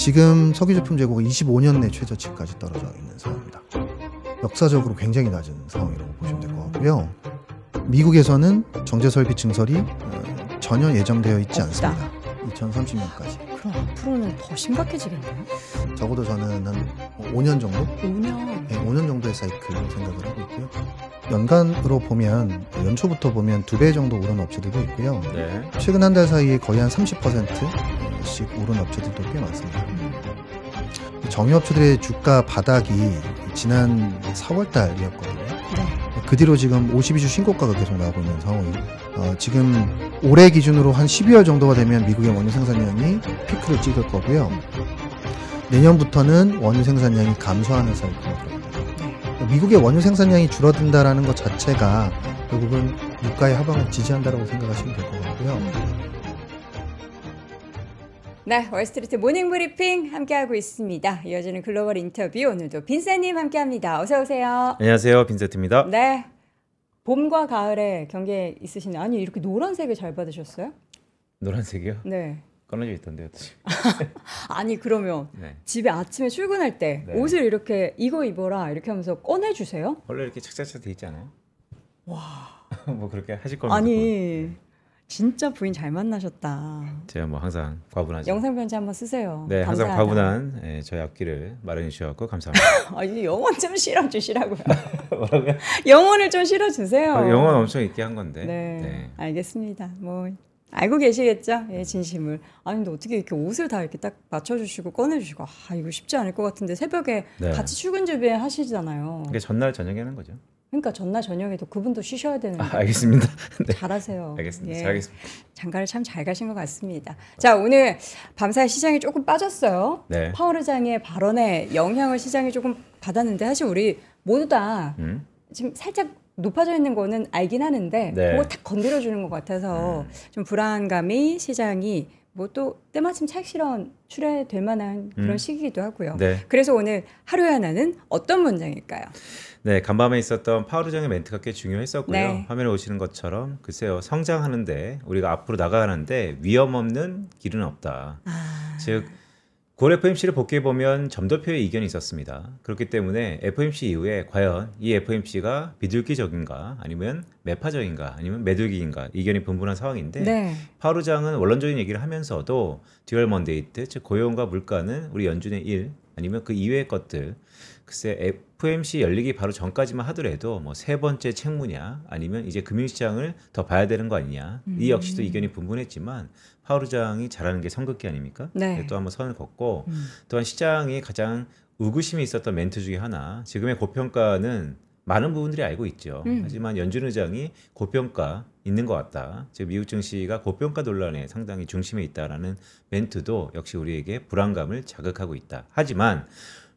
지금 석유 제품 재고가 25년 내 최저치까지 떨어져 있는 상황입니다. 역사적으로 굉장히 낮은 상황이라고 보시면 될 것 같고요. 미국에서는 정제설비 증설이 전혀 예정되어 있지 않습니다. 2030년까지. 그럼 앞으로는 더 심각해지겠네요. 적어도 저는 한 5년 정도? 5년? 네, 5년 정도의 사이클을 생각을 하고 있고요. 연간으로 보면 연초부터 보면 2배 정도 오른 업체들도 있고요. 네. 최근 한 달 사이에 거의 한 30%씩 오른 업체들도 꽤 많습니다. 정유업체들의 주가 바닥이 지난 4월 달이었거든요. 네. 그 뒤로 지금 52주 신고가가 계속 나오고 있는 상황이고 지금 올해 기준으로 한 12월 정도가 되면 미국의 원유 생산량이 피크를 찍을 거고요. 내년부터는 원유 생산량이 감소하는 사이클로 들어갑니다. 미국의 원유 생산량이 줄어든다라는 것 자체가 결국은 유가의 하방을 지지한다라고 생각하시면 될 것 같고요. 네, 월스트리트 모닝 브리핑 함께하고 있습니다. 이어지는 글로벌 인터뷰 오늘도 빈센님 함께합니다. 어서 오세요. 안녕하세요, 빈센트입니다. 네, 봄과 가을에 경계 있으시네. 아니 이렇게 노란색을 잘 받으셨어요? 노란색이요? 네. 꺼내져 있던데요. 아니 그러면 네. 집에 아침에 출근할 때 네. 옷을 이렇게 이거 입어라 이렇게 하면서 꺼내주세요? 원래 이렇게 착착착 돼 있지 않아요? 와. 뭐 그렇게 하실 거면 아니 진짜 부인 잘 만나셨다. 제가 뭐 항상 과분하죠. 영상 편지 한번 쓰세요. 네, 항상 감사하다. 과분한 저희 앞길을 마련해 주셔서 감사합니다. 아니 영혼 좀 실어주시라고요. 뭐라고요? 영혼을 좀 실어주세요. 영혼 엄청 있게 한 건데. 네, 알겠습니다. 뭐 알고 계시겠죠? 예, 진심을. 아니 근데 어떻게 이렇게 옷을 다 이렇게 딱 맞춰주시고 꺼내주시고 이거 쉽지 않을 것 같은데 새벽에 네. 같이 출근 준비하시잖아요. 이게 전날 저녁에 하는 거죠. 그러니까 전날 저녁에도 그분도 쉬셔야 되는데. 알겠습니다. 네. 잘하세요. 알겠습니다. 예. 잘하겠습니다. 장가를 참 잘 가신 것 같습니다. 자, 오늘 밤사이 시장이 조금 빠졌어요. 네. 파월 의장의 발언에 영향을 시장이 조금 받았는데 사실 우리 모두 다 지금 살짝 높아져 있는 거는 알긴 하는데 네. 그걸 탁 건드려주는 것 같아서 좀 불안감이 시장이 뭐 또 때마침 차익실현 출회될 만한 그런 시기이기도 하고요. 네. 그래서 오늘 하루에 하나는 어떤 문장일까요? 네, 간밤에 있었던 파월 의장의 멘트가 꽤 중요했었고요. 네. 화면에 오시는 것처럼 글쎄요, 성장하는데 우리가 앞으로 나가는데 위험 없는 길은 없다. 즉 고래 FOMC를 복귀해 보면 점도표의 이견이 있었습니다. 그렇기 때문에 FOMC 이후에 과연 이 FOMC가 비둘기적인가 아니면 매파적인가 아니면 매둘기인가 이견이 분분한 상황인데 네. 파월 의장은 원론적인 얘기를 하면서도 듀얼 먼데이트 즉 고용과 물가는 우리 연준의 일 아니면 그 이외의 것들 글쎄 FOMC 열리기 바로 전까지만 하더라도 뭐 세 번째 책무냐 아니면 이제 금융시장을 더 봐야 되는 거 아니냐 이 역시도 이견이 분분했지만 파월 의장이 잘하는 게 선긋기 아닙니까? 네. 또 한번 선을 걷고 또한 시장이 가장 의구심이 있었던 멘트 중에 하나 지금의 고평가는 많은 부분들이 알고 있죠. 하지만 연준 의장이 고평가 있는 것 같다. 즉 미국 증시가 고평가 논란에 상당히 중심에 있다라는 멘트도 역시 우리에게 불안감을 자극하고 있다. 하지만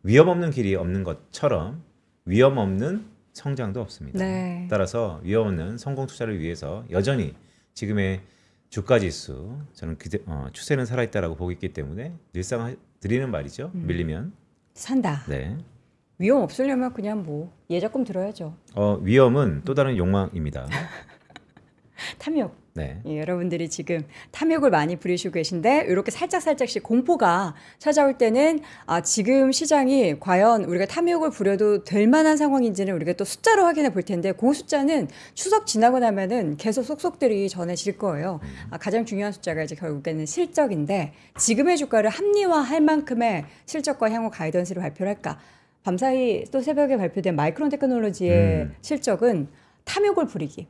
위험 없는 길이 없는 것처럼 위험 없는 성장도 없습니다. 네. 따라서 위험 없는 성공 투자를 위해서 여전히 지금의 주가 지수 저는 추세는 살아있다라고 보고 있기 때문에 늘상 드리는 말이죠. 밀리면 산다. 네. 위험 없으려면 그냥 뭐 예적금 들어야죠. 위험은 또 다른 욕망입니다. 탐욕. 네. 예, 여러분들이 지금 탐욕을 많이 부리시고 계신데 이렇게 살짝씩 공포가 찾아올 때는 지금 시장이 과연 우리가 탐욕을 부려도 될 만한 상황인지는 우리가 또 숫자로 확인해 볼 텐데 그 숫자는 추석 지나고 나면은 계속 속속들이 전해질 거예요. 가장 중요한 숫자가 이제 결국에는 실적인데 지금의 주가를 합리화할 만큼의 실적과 향후 가이던스를 발표를 할까? 밤사이 또 새벽에 발표된 마이크론 테크놀로지의 실적은 탐욕을 부리기에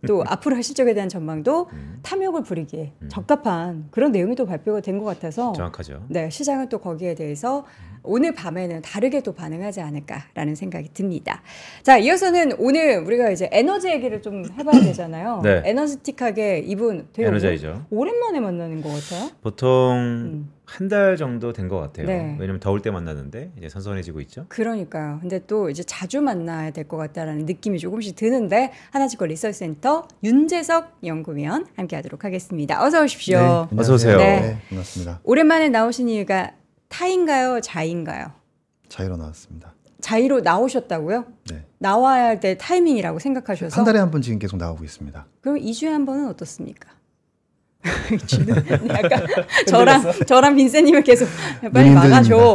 또 앞으로 할 실적에 대한 전망도 탐욕을 부리기에 적합한 그런 내용이 또 발표가 된 것 같아서 정확하죠. 네, 시장은 또 거기에 대해서 오늘 밤에는 다르게 또 반응하지 않을까라는 생각이 듭니다. 자, 이어서는 오늘 우리가 이제 에너지 얘기를 좀 해봐야 되잖아요. 네. 에너지틱하게 이분 되게 에너자이죠. 오랜만에 만나는 것 같아요. 보통 한 달 정도 된 것 같아요. 네. 왜냐면 더울 때 만났는데 이제 선선해지고 있죠. 그러니까요. 근데 또 이제 자주 만나야 될 것 같다라는 느낌이 조금씩 드는데 하나치과 리서치센터 윤재석 연구위원 함께하도록 하겠습니다. 어서 오십시오. 네, 어서 안녕하세요. 오세요. 네, 반갑습니다. 오랜만에 나오신 이유가 타인가요, 자인가요? 자유로 나왔습니다. 자이로 나오셨다고요? 네. 나와야 할 때 타이밍이라고 생각하셔서 한 달에 한 번 지금 계속 나오고 있습니다. 그럼 2주에 한 번은 어떻습니까? 약간 저랑 빈센님을 계속 빨리 눈이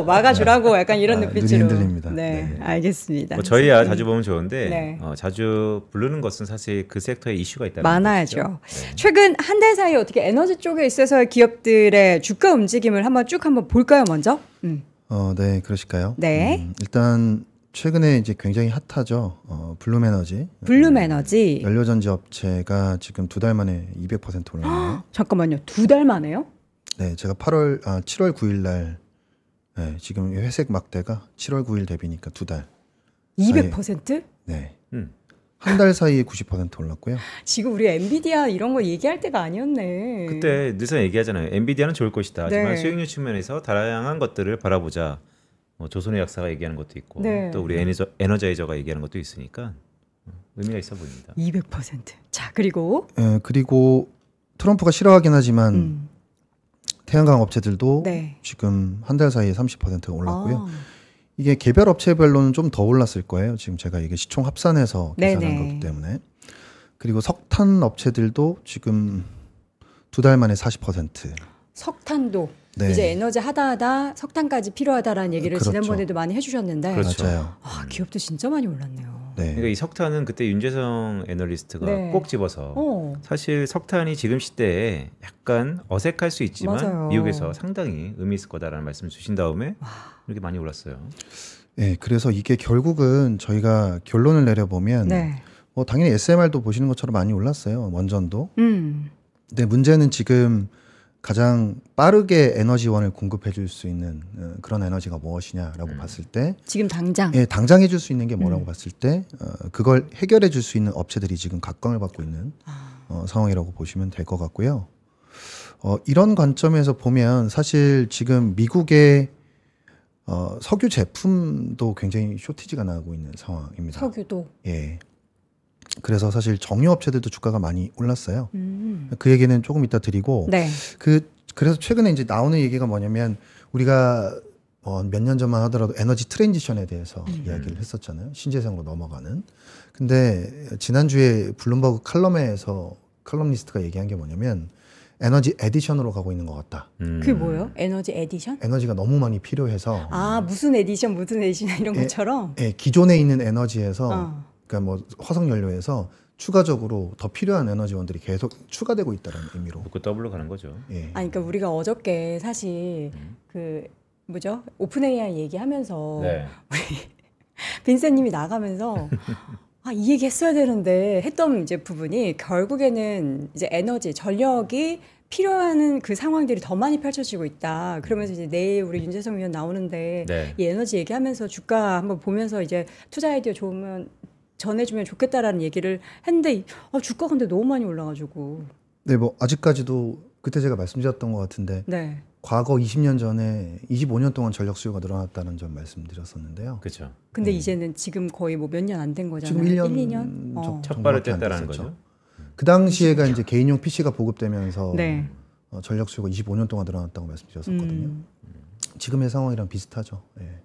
막아주라고 약간 이런 눈빛으로. 눈이 흔들립니다. 네, 네. 알겠습니다. 뭐 저희야 자주 보면 좋은데 네. 자주 부르는 것은 사실 그 섹터에 이슈가 있다는 많아야죠. 것이죠. 네. 최근 한 달 사이에 어떻게 에너지 쪽에 있어서의 기업들의 주가 움직임을 한번 볼까요, 먼저? 네, 그러실까요? 네. 일단 최근에 이제 굉장히 핫하죠. 블룸에너지. 블룸에너지. 연료전지 업체가 지금 2달 만에 200% 올랐네요. 잠깐만요. 2달 만에요? 네, 제가 7월 9일 날 지금 회색 막대가 7월 9일 대비니까 2달. 200%? 네. 음. 한 달 사이에 90% 올랐고요. 지금 우리 엔비디아 이런 거 얘기할 때가 아니었네. 그때 늘상 얘기하잖아요. 엔비디아는 좋을 것이다. 하지만 네. 수익률 측면에서 다양한 것들을 바라보자. 조선의 약사가 얘기하는 것도 있고 네. 또 우리 에너자이저가 얘기하는 것도 있으니까 의미가 있어 보입니다. 200%. 자, 그리고 그리고 트럼프가 싫어하긴 하지만 태양광 업체들도 네. 지금 한 달 사이에 30%가 올랐고요. 아, 이게 개별 업체별로는 좀 더 올랐을 거예요. 지금 제가 이게 시총 합산해서 계산한 네네. 거기 때문에. 그리고 석탄 업체들도 지금 2달 만에 40%. 석탄도 네. 이제 에너지 하다 석탄까지 필요하다라는 얘기를 그렇죠. 지난번에도 많이 해주셨는데 그렇죠. 맞아요. 기업도 진짜 많이 올랐네요. 네. 그러니까 이 석탄은 그때 윤재성 애널리스트가 네. 꼭 집어서 사실 석탄이 지금 시대에 약간 어색할 수 있지만 맞아요. 미국에서 상당히 의미 있을 거다라는 말씀을 주신 다음에 이렇게 많이 올랐어요. 네, 그래서 이게 결국은 저희가 결론을 내려보면 네. 뭐 당연히 SMR도 보시는 것처럼 많이 올랐어요. 원전도. 음. 근데 문제는 지금 가장 빠르게 에너지원을 공급해 줄 수 있는 그런 에너지가 무엇이냐라고 봤을 때 지금 당장. 당장 해줄 수 있는 게 뭐라고 봤을 때 그걸 해결해 줄 수 있는 업체들이 지금 각광을 받고 있는 상황이라고 보시면 될 것 같고요. 이런 관점에서 보면 사실 지금 미국의 석유 제품도 굉장히 쇼티지가 나고 있는 상황입니다. 석유도. 예. 그래서 사실 정유 업체들도 주가가 많이 올랐어요. 그 얘기는 조금 이따 드리고 네. 그래서 최근에 이제 나오는 얘기가 뭐냐면 우리가 몇 년 전만 하더라도 에너지 트랜지션에 대해서 이야기를 했었잖아요. 신재생으로 넘어가는. 근데 지난주에 블룸버그 칼럼에서 칼럼니스트가 얘기한 게 뭐냐면 에너지 에디션으로 가고 있는 것 같다. 그게 뭐예요? 에너지 에디션? 에너지가 너무 많이 필요해서 무슨 에디션 이런 것처럼. 기존에 있는 에너지에서 그러니까 뭐 화석 연료에서 추가적으로 더 필요한 에너지원들이 계속 추가되고 있다는 의미로. 그 더블로 가는 거죠. 예. 그러니까 우리가 어저께 사실 오픈 AI 얘기하면서 네. 빈센님이 나가면서 이 얘기 했어야 되는데 했던 이제 부분이 결국에는 이제 에너지, 전력이 필요한 그 상황들이 더 많이 펼쳐지고 있다. 그러면서 이제 내일 우리 윤재성 위원 나오는데 네. 이 에너지 얘기하면서 주가 한번 보면서 이제 투자 아이디어 좋으면 전해주면 좋겠다라는 얘기를 했는데 주가가 근데 너무 많이 올라가지고. 네, 뭐 아직까지도 그때 제가 말씀드렸던 것 같은데 네. 과거 20년 전에 25년 동안 전력 수요가 늘어났다는 점 말씀드렸었는데요. 그렇죠. 근데 이제는 지금 거의 뭐 몇 년 안 된 거잖아요. 지금 1년 2년? 첫 발을 정도밖에 안 뗐다라는 됐었죠. 거죠. 그 당시에가 이제 개인용 PC가 보급되면서 네. 전력 수요가 25년 동안 늘어났다고 말씀드렸었거든요. 지금의 상황이랑 비슷하죠. 예.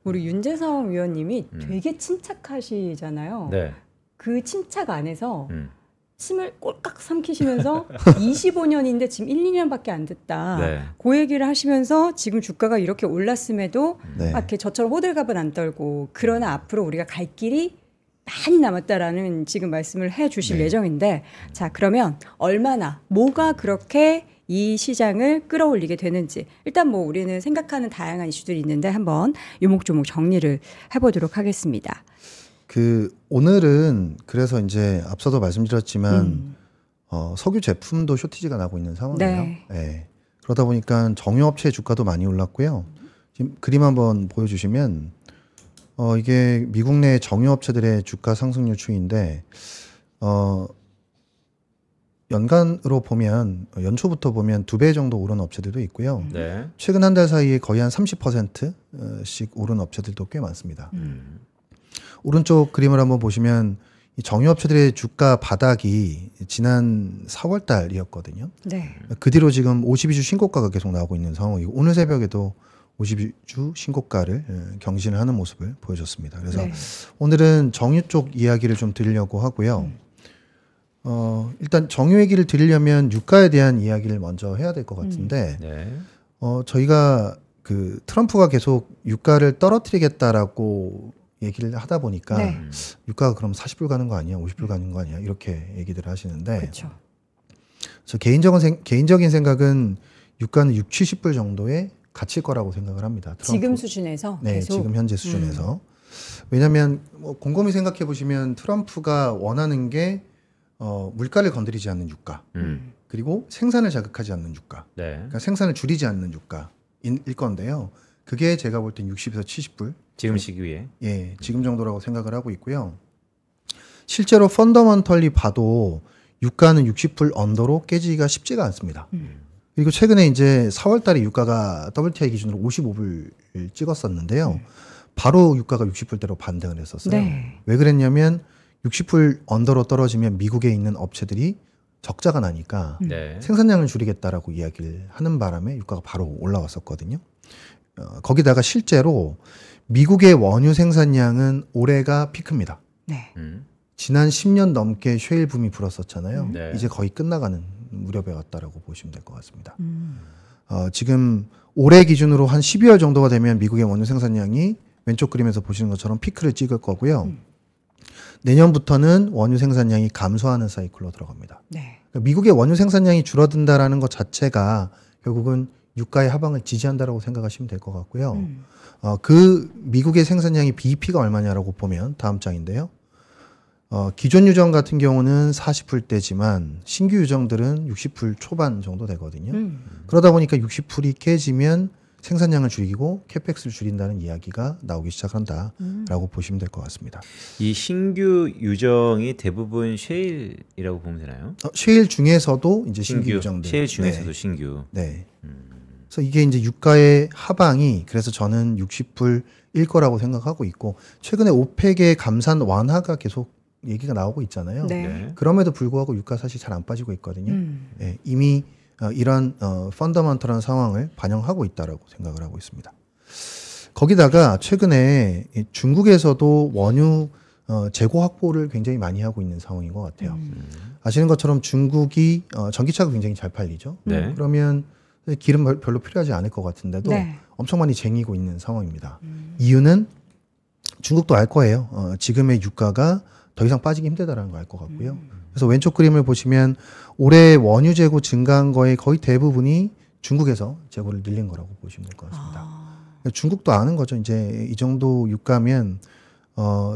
우리 윤재성 위원님이 되게 침착하시잖아요. 네. 그 침착 안에서 음. 침을 꼴깍 삼키시면서 25년인데 지금 1, 2년밖에 안 됐다. 네. 그 얘기를 하시면서 지금 주가가 이렇게 올랐음에도 네. 이렇게 저처럼 호들갑은 안 떨고 그러나 앞으로 우리가 갈 길이 많이 남았다라는 지금 말씀을 해 주실 네. 예정인데 자 그러면 얼마나 뭐가 그렇게 이 시장을 끌어올리게 되는지 일단 뭐 우리는 생각하는 다양한 이슈들이 있는데 한번 요목조목 정리를 해보도록 하겠습니다. 오늘은 그래서 이제 앞서도 말씀드렸지만 석유 제품도 쇼티지가 나고 있는 상황이에요. 네. 예. 그러다 보니까 정유업체 주가도 많이 올랐고요. 지금 그림 한번 보여주시면 이게 미국 내 정유업체들의 주가 상승률 추이인데 연간으로 보면 연초부터 보면 2배 정도 오른 업체들도 있고요. 네. 최근 한 달 사이에 거의 한 30%씩 오른 업체들도 꽤 많습니다. 오른쪽 그림을 한번 보시면 이 정유업체들의 주가 바닥이 지난 4월 달이었거든요. 네. 그 뒤로 지금 52주 신고가가 계속 나오고 있는 상황이고 오늘 새벽에도 52주 신고가를 경신을 하는 모습을 보여줬습니다. 그래서 네. 오늘은 정유 쪽 이야기를 좀 드리려고 하고요. 일단 정유 얘기를 드리려면 유가에 대한 이야기를 먼저 해야 될 것 같은데 네. 저희가 그 트럼프가 계속 유가를 떨어뜨리겠다라고 얘기를 하다 보니까 네. 유가가 그럼 40불 가는 거 아니야? 50불 가는 거 아니야? 이렇게 얘기들을 하시는데 그렇죠. 저 개인적인 생각은 유가는 6, 70불 정도에 갇힐 거라고 생각을 합니다. 트럼프. 지금 수준에서 네, 계속 지금 현재 수준에서. 왜냐하면 곰곰이 생각해 보시면 트럼프가 원하는 게 물가를 건드리지 않는 유가, 그리고 생산을 자극하지 않는 유가, 네. 그러니까 생산을 줄이지 않는 유가일 건데요. 그게 제가 볼 땐 60에서 70불. 지금 시기에. 예, 지금 정도라고 생각을 하고 있고요. 실제로 펀더먼털리 봐도 유가는 60불 언더로 깨지기가 쉽지가 않습니다. 그리고 최근에 이제 4월 달에 유가가 WTI 기준으로 55불을 찍었었는데요. 바로 유가가 60불대로 반등을 했었어요. 네. 왜 그랬냐면 60불 언더로 떨어지면 미국에 있는 업체들이 적자가 나니까 네. 생산량을 줄이겠다라고 이야기를 하는 바람에 유가가 바로 올라왔었거든요. 거기다가 실제로 미국의 원유 생산량은 올해가 피크입니다. 네. 지난 10년 넘게 쉐일 붐이 불었었잖아요. 네. 이제 거의 끝나가는 무렵에 왔다라고 보시면 될 것 같습니다. 지금 올해 기준으로 한 12월 정도가 되면 미국의 원유 생산량이 왼쪽 그림에서 보시는 것처럼 피크를 찍을 거고요. 내년부터는 원유 생산량이 감소하는 사이클로 들어갑니다. 네. 그러니까 미국의 원유 생산량이 줄어든다라는 것 자체가 결국은 유가의 하방을 지지한다라고 생각하시면 될 것 같고요. 그 미국의 생산량이 BEP가 얼마냐라고 보면 다음 장인데요. 기존 유정 같은 경우는 40불대지만 신규 유정들은 60불 초반 정도 되거든요. 그러다 보니까 60불이 깨지면 생산량을 줄이고 캐펙스를 줄인다는 이야기가 나오기 시작한다라고 보시면 될 것 같습니다. 이 신규 유정이 대부분 쉐일이라고 보면 되나요? 쉐일 중에서도 이제 신규 유정들. 쉐일 중에서도 네. 신규. 네. 그래서 이게 이제 유가의 하방이 그래서 저는 60불일 거라고 생각하고 있고 최근에 오펙의 감산 완화가 계속 얘기가 나오고 있잖아요. 네. 네. 그럼에도 불구하고 유가 사실 잘 안 빠지고 있거든요. 예, 이미 이런 펀더먼털한 상황을 반영하고 있다라고 생각을 하고 있습니다. 거기다가 최근에 중국에서도 원유 재고 확보를 굉장히 많이 하고 있는 상황인 것 같아요. 아시는 것처럼 중국이 전기차가 굉장히 잘 팔리죠. 네. 그러면 기름 별로 필요하지 않을 것 같은데도 네. 엄청 많이 쟁이고 있는 상황입니다. 이유는 중국도 알 거예요. 지금의 유가가 더 이상 빠지기 힘들다라는 걸 알 것 같고요. 그래서 왼쪽 그림을 보시면 올해 원유 재고 증가한 거의 거의 대부분이 중국에서 재고를 늘린 거라고 보시면 될 것 같습니다. 중국도 아는 거죠. 이제 이 정도 유가면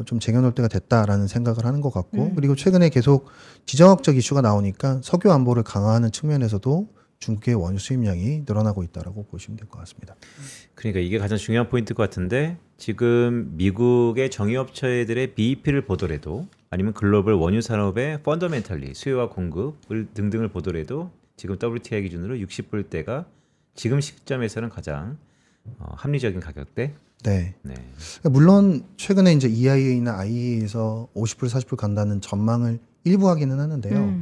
좀 쟁여놓을 때가 됐다라는 생각을 하는 것 같고 그리고 최근에 계속 지정학적 이슈가 나오니까 석유 안보를 강화하는 측면에서도 중국의 원유 수입량이 늘어나고 있다라고 보시면 될 것 같습니다. 그러니까 이게 가장 중요한 포인트일 것 같은데 지금 미국의 정유업체들의 BEP를 보더라도 아니면 글로벌 원유 산업의 펀더멘털리 수요와 공급을 등등을 보더라도 지금 WTI 기준으로 60불대가 지금 시점에서는 가장 합리적인 가격대. 네. 네. 물론 최근에 이제 EIA나 IEA에서 50불, 40불 간다는 전망을 일부 하기는 하는데요.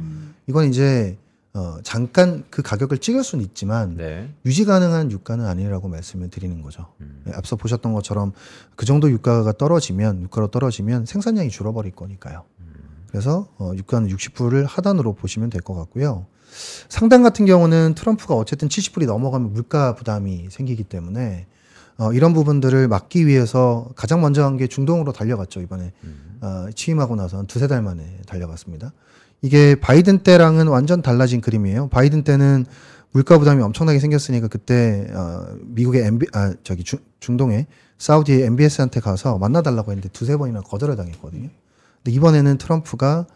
이건 이제 잠깐 그 가격을 찍을 수는 있지만 네. 유지 가능한 유가는 아니라고 말씀을 드리는 거죠. 네, 앞서 보셨던 것처럼 그 정도 유가로 떨어지면 생산량이 줄어버릴 거니까요. 그래서 유가는 60불을 하단으로 보시면 될 것 같고요. 상단 같은 경우는 트럼프가 어쨌든 70불이 넘어가면 물가 부담이 생기기 때문에 이런 부분들을 막기 위해서 가장 먼저 한 게 중동으로 달려갔죠. 이번에 취임하고 나서 한 두세 달 만에 달려갔습니다. 이게 바이든 때랑은 완전 달라진 그림이에요. 바이든 때는 물가 부담이 엄청나게 생겼으니까 그때 미국의 중동의 사우디의 MBS한테 가서 만나달라고 했는데 두세 번이나 거절을 당했거든요. 근데 이번에는 트럼프가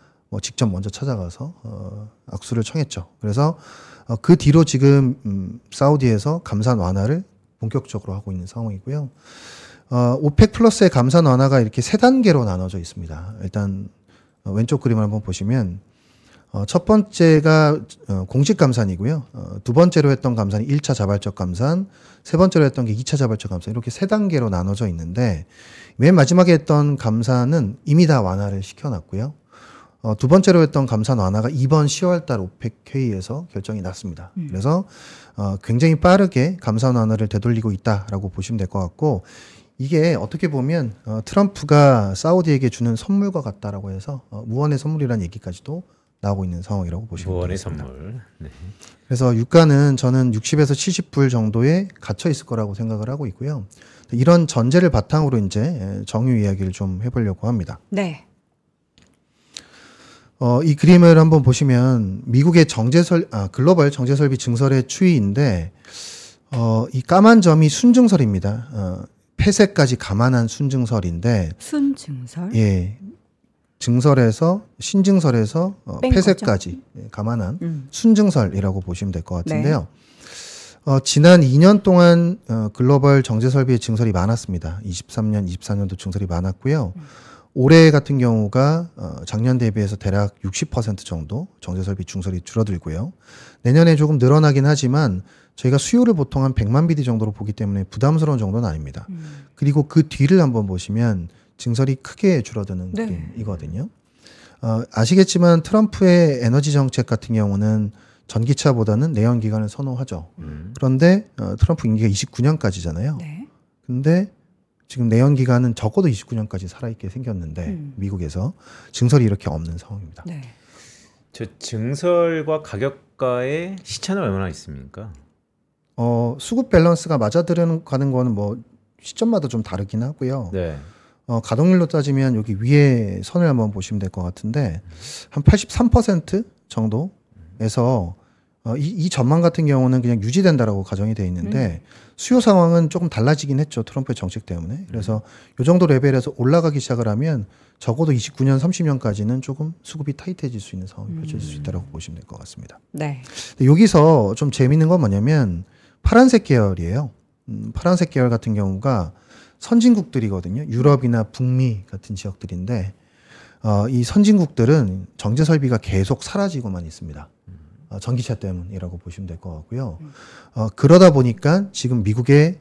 직접 먼저 찾아가서 악수를 청했죠. 그래서 그 뒤로 지금 사우디에서 감산 완화를 본격적으로 하고 있는 상황이고요. 오펙 플러스의 감산 완화가 이렇게 세 단계로 나눠져 있습니다. 일단 왼쪽 그림을 한번 보시면 첫 번째가 공식 감산이고요. 두 번째로 했던 감산이 1차 자발적 감산, 세 번째로 했던 게 2차 자발적 감산 이렇게 세 단계로 나눠져 있는데 맨 마지막에 했던 감산은 이미 다 완화를 시켜놨고요. 두 번째로 했던 감산 완화가 이번 10월 달 오펙 회의에서 결정이 났습니다. 그래서 굉장히 빠르게 감산 완화를 되돌리고 있다라고 보시면 될 것 같고 이게 어떻게 보면 트럼프가 사우디에게 주는 선물과 같다라고 해서 무언의 선물이라는 얘기까지도 나오고 있는 상황이라고 보시면 무언의 되겠습니다. 선물. 네. 그래서 유가는 저는 60에서 70불 정도에 갇혀 있을 거라고 생각을 하고 있고요. 이런 전제를 바탕으로 이제 정유 이야기를 좀 해보려고 합니다. 네. 이 그림을 한번 보시면 미국의 글로벌 정제설비 증설의 추이인데 이 까만 점이 순증설입니다. 폐쇄까지 감안한 순증설인데 순증설. 예. 증설에서 신증설에서 뺀 폐쇄까지 감안한 순증설이라고 보시면 될 것 같은데요. 지난 2년 동안 글로벌 정제설비의 증설이 많았습니다. 23년, 24년도 증설이 많았고요. 올해 같은 경우가 작년 대비해서 대략 60% 정도 정제설비 증설이 줄어들고요. 내년에 조금 늘어나긴 하지만 저희가 수요를 보통 한 100만 BD 정도로 보기 때문에 부담스러운 정도는 아닙니다. 그리고 그 뒤를 한번 보시면 증설이 크게 줄어드는 네. 그림이거든요. 아시겠지만 트럼프의 에너지 정책 같은 경우는 전기차보다는 내연기관을 선호하죠. 그런데 트럼프 임기가 29년까지잖아요. 네. 근데 지금 내연기관은 적어도 29년까지 살아있게 생겼는데 미국에서 증설이 이렇게 없는 상황입니다. 네. 저 증설과 가격과의 시차는 얼마나 있습니까? 수급 밸런스가 맞아들어가는 거는 뭐 시점마다 좀 다르긴 하고요. 네. 가동률로 따지면 여기 위에 선을 한번 보시면 될 것 같은데 한 83% 정도에서 이 전망 같은 경우는 그냥 유지된다라고 가정이 돼 있는데 수요 상황은 조금 달라지긴 했죠. 트럼프의 정책 때문에. 그래서 이 정도 레벨에서 올라가기 시작을 하면 적어도 29년, 30년까지는 조금 수급이 타이트해질 수 있는 상황이 펼쳐질 수 있다고 보시면 될 것 같습니다. 네. 근데 여기서 좀 재미있는 건 뭐냐면 파란색 계열이에요. 파란색 계열 같은 경우가 선진국들이거든요. 유럽이나 북미 같은 지역들인데 이 선진국들은 정제 설비가 계속 사라지고만 있습니다. 전기차 때문이라고 보시면 될 것 같고요. 그러다 보니까 지금 미국의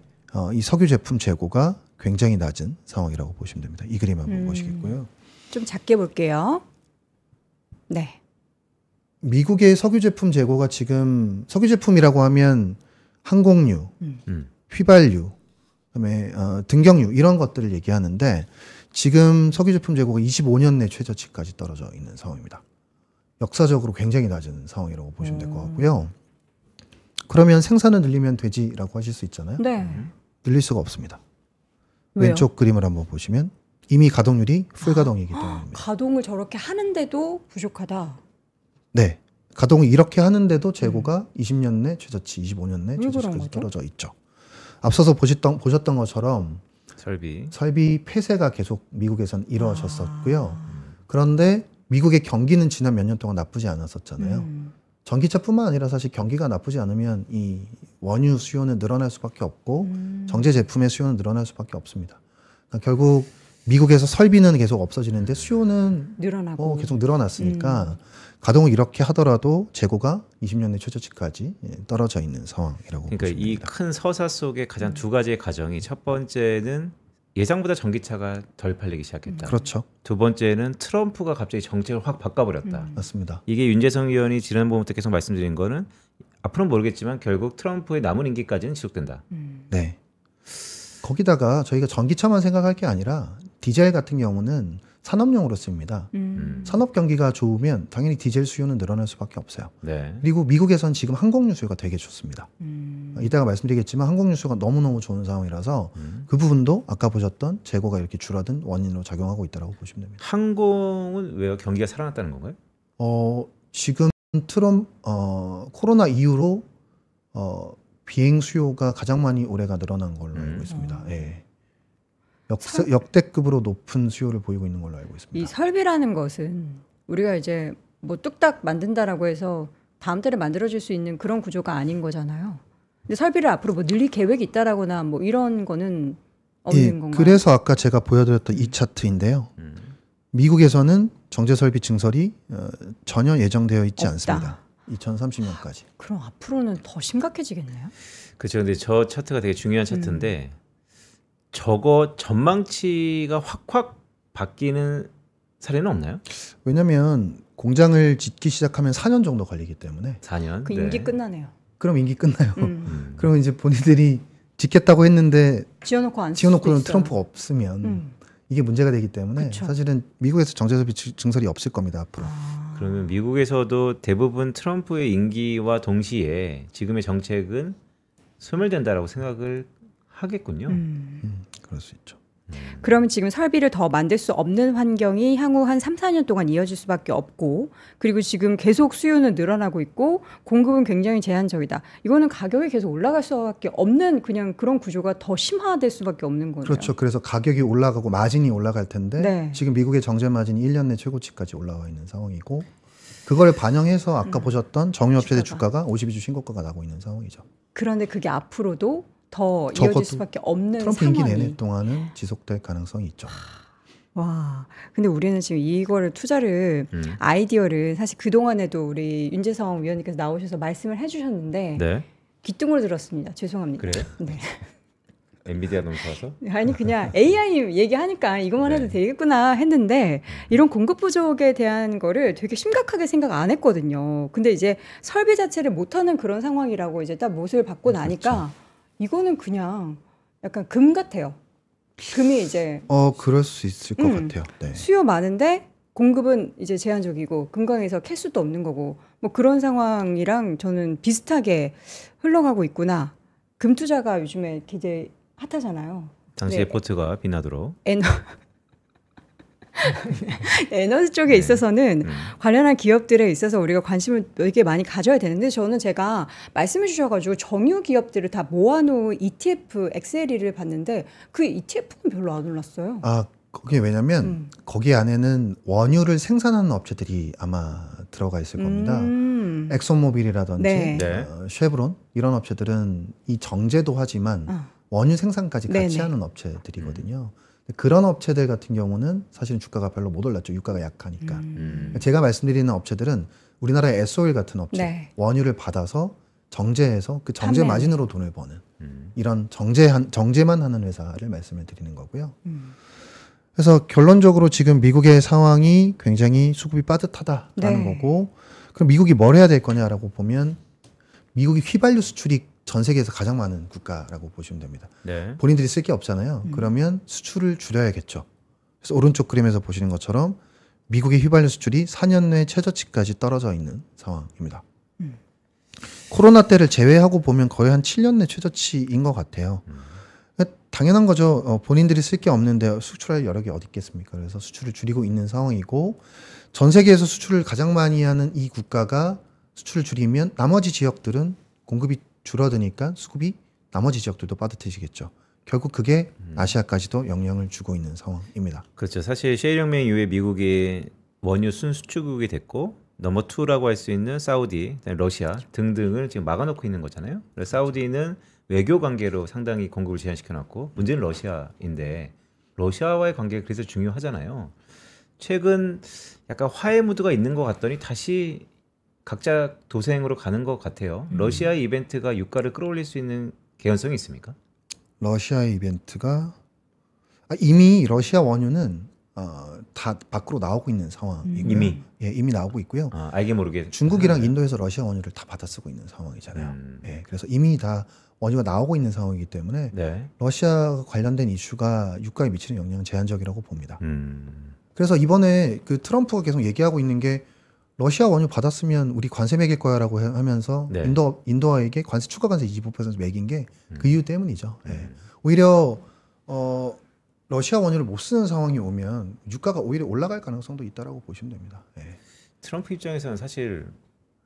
이 석유 제품 재고가 굉장히 낮은 상황이라고 보시면 됩니다. 이 그림 한번 보시겠고요. 좀 작게 볼게요. 네. 미국의 석유 제품 재고가 지금 석유 제품이라고 하면 항공유, 휘발유, 그다음에 등경유 이런 것들을 얘기하는데 지금 석유 제품 재고가 25년 내 최저치까지 떨어져 있는 상황입니다. 역사적으로 굉장히 낮은 상황이라고 보시면 될 것 같고요. 그러면 생산을 늘리면 되지라고 하실 수 있잖아요. 네. 늘릴 수가 없습니다. 왜요? 왼쪽 그림을 한번 보시면 이미 가동률이 풀가동이기 때문입니다. 가동을 저렇게 하는데도 부족하다. 네. 가동을 이렇게 하는데도 재고가 20년 내 최저치, 25년 내 왜 그런 최저치까지 거죠? 떨어져 있죠. 앞서서 보셨던 것처럼 설비 폐쇄가 계속 미국에선 이루어졌었고요. 그런데 미국의 경기는 지난 몇 년 동안 나쁘지 않았었잖아요. 전기차뿐만 아니라 사실 경기가 나쁘지 않으면 이 원유 수요는 늘어날 수밖에 없고 정제 제품의 수요는 늘어날 수밖에 없습니다. 그러니까 결국 미국에서 설비는 계속 없어지는데 수요는 늘어나고 계속 늘어났으니까 가동을 이렇게 하더라도 재고가 20년 내 최저치까지 떨어져 있는 상황이라고 그러니까 보시면 이 됩니다. 큰 서사 속에 가장 두 가지의 가정이 첫 번째는 예상보다 전기차가 덜 팔리기 시작했다. 그렇죠. 두 번째는 트럼프가 갑자기 정책을 확 바꿔버렸다. 맞습니다. 이게 윤재성 의원이 지난번부터 계속 말씀드린 거는 앞으로는 모르겠지만 결국 트럼프의 남은 임기까지는 지속된다. 네. 거기다가 저희가 전기차만 생각할 게 아니라 디젤 같은 경우는 산업용으로 씁니다. 산업 경기가 좋으면 당연히 디젤 수요는 늘어날 수밖에 없어요. 네. 그리고 미국에선 지금 항공유 수요가 되게 좋습니다. 이따가 말씀드리겠지만 항공유 수요가 너무너무 좋은 상황이라서 그 부분도 아까 보셨던 재고가 이렇게 줄어든 원인으로 작용하고 있다고 보시면 됩니다. 항공은 왜요? 경기가 살아났다는 건가요? 지금 코로나 이후로 비행 수요가 가장 많이 올해가 늘어난 걸로 알고 있습니다. 예. 역대급으로 높은 수요를 보이고 있는 걸로 알고 있습니다. 이 설비라는 것은 우리가 이제 뭐 뚝딱 만든다라고 해서 다음 달에 만들어질 수 있는 그런 구조가 아닌 거잖아요. 근데 설비를 앞으로 뭐 늘릴 계획이 있다라거나 뭐 이런 거는 없는 건가요? 그래서 아까 제가 보여드렸던 이 차트인데요. 미국에서는 정제설비 증설이 전혀 예정되어 있지 없다. 않습니다. 2030년까지. 그럼 앞으로는 더 심각해지겠네요. 그렇죠. 근데 저 차트가 되게 중요한 차트인데 저거 전망치가 확확 바뀌는 사례는 없나요? 왜냐하면 공장을 짓기 시작하면 4년 정도 걸리기 때문에 4년. 그 임기 끝나네요. 그럼 임기 끝나요. 그러면 이제 본인들이 짓겠다고 했는데 지어놓고 안 지어놓고는 수도 있어요. 트럼프가 없으면 이게 문제가 되기 때문에 그쵸. 사실은 미국에서 정제설비 증설이 없을 겁니다 앞으로. 그러면 미국에서도 대부분 트럼프의 임기와 동시에 지금의 정책은 소멸된다라고 생각을 하겠군요. 그럴 수 있죠. 그러면 지금 설비를 더 만들 수 없는 환경이 향후 한 3, 4년 동안 이어질 수밖에 없고, 그리고 지금 계속 수요는 늘어나고 있고 공급은 굉장히 제한적이다. 이거는 가격이 계속 올라갈 수밖에 없는 그냥 그런 구조가 더 심화될 수밖에 없는 거예요. 그렇죠. 그래서 가격이 올라가고 마진이 올라갈 텐데 네. 지금 미국의 정제 마진이 1년 내 최고치까지 올라와 있는 상황이고 그걸 반영해서 아까 보셨던 정유업체들 주가가 52주 신고가가 나고 있는 상황이죠. 그런데 그게 앞으로도 더 적어도 이어질 수밖에 없는 트럼프 상황이. 임기 내내 동안은 지속될 가능성이 있죠. 와, 근데 우리는 지금 이거를 투자를 아이디어를 사실 그 동안에도 우리 윤재성 위원님께서 나오셔서 말씀을 해주셨는데 네. 귀뚱으로 들었습니다. 죄송합니다. 그래요? 네. 엔비디아 너무 좋아서? 아니 그냥 AI 얘기하니까 이것만 해도 네. 되겠구나 했는데 이런 공급 부족에 대한 거를 되게 심각하게 생각 안 했거든요. 근데 이제 설비 자체를 못하는 그런 상황이라고 이제 딱 못을 받고 나니까 이거는 그냥 약간 금 같아요. 금이 이제 그럴 수 있을 것 같아요. 네. 수요 많은데 공급은 이제 제한적이고 금강에서 캘 수도 없는 거고 뭐 그런 상황이랑 저는 비슷하게 흘러가고 있구나. 금 투자가 요즘에 되게 핫하잖아요. 당시 네. 에포트가 비나도록. 에너지 쪽에 네. 있어서는 관련한 기업들에 있어서 우리가 관심을 되게 많이 가져야 되는데 저는 제가 말씀해 주셔가지고 정유 기업들을 다 모아놓은 ETF 엑셀을 봤는데 그 ETF는 별로 안 올랐어요. 아, 그게 왜냐면 거기 안에는 원유를 생산하는 업체들이 아마 들어가 있을 겁니다. 엑소모빌이라든지 네. 네. 쉐브론 이런 업체들은 이 정제도 하지만 원유 생산까지 같이 네네. 하는 업체들이거든요. 그런 업체들 같은 경우는 사실은 주가가 별로 못 올랐죠. 유가가 약하니까. 제가 말씀드리는 업체들은 우리나라의 S-오일 같은 업체, 네. 원유를 받아서 정제해서 그 정제 판매하는. 마진으로 돈을 버는 이런 정제만 하는 회사를 말씀을 드리는 거고요. 그래서 결론적으로 지금 미국의 상황이 굉장히 수급이 빠듯하다라는 네. 거고, 그럼 미국이 뭘 해야 될 거냐라고 보면 미국이 휘발유 수출이 전 세계에서 가장 많은 국가라고 보시면 됩니다. 네. 본인들이 쓸 게 없잖아요. 그러면 수출을 줄여야겠죠. 그래서 오른쪽 그림에서 보시는 것처럼 미국의 휘발유 수출이 4년 내 최저치까지 떨어져 있는 상황입니다. 코로나 때를 제외하고 보면 거의 한 7년 내 최저치인 것 같아요. 당연한 거죠. 본인들이 쓸 게 없는데 수출할 여력이 어디 있겠습니까? 그래서 수출을 줄이고 있는 상황이고 전 세계에서 수출을 가장 많이 하는 이 국가가 수출을 줄이면 나머지 지역들은 공급이 줄어드니까 수급이 나머지 지역들도 빠듯해지겠죠. 결국 그게 아시아까지도 영향을 주고 있는 상황입니다. 그렇죠. 사실 셰일 혁명 이후에 미국이 원유 순수출국이 됐고 넘버 2라고 할 수 있는 사우디, 러시아 등등을 지금 막아놓고 있는 거잖아요. 그래서 사우디는 외교 관계로 상당히 공급을 제한시켜놨고 문제는 러시아인데 러시아와의 관계가 그래서 중요하잖아요. 최근 약간 화해 무드가 있는 것 같더니 다시 각자 도생으로 가는 것 같아요. 러시아의 이벤트가 유가를 끌어올릴 수 있는 개연성이 있습니까? 러시아의 이벤트가 이미 러시아 원유는 다 밖으로 나오고 있는 상황이고요. 이미? 예, 이미 나오고 있고요. 알게 모르게 중국이랑 인도에서 러시아 원유를 다 받아 쓰고 있는 상황이잖아요. 예, 그래서 이미 다 원유가 나오고 있는 상황이기 때문에 네. 러시아 관련된 이슈가 유가에 미치는 영향은 제한적이라고 봅니다. 그래서 이번에 그 트럼프가 계속 얘기하고 있는 게 러시아 원유 받았으면 우리 관세 매길 거야라고 하면서 네. 인도에게 관세 추가 관세 25% 매긴 게 그 이유 때문이죠. 예. 오히려 러시아 원유를 못 쓰는 상황이 오면 유가가 오히려 올라갈 가능성도 있다라고 보시면 됩니다. 예. 트럼프 입장에서는 사실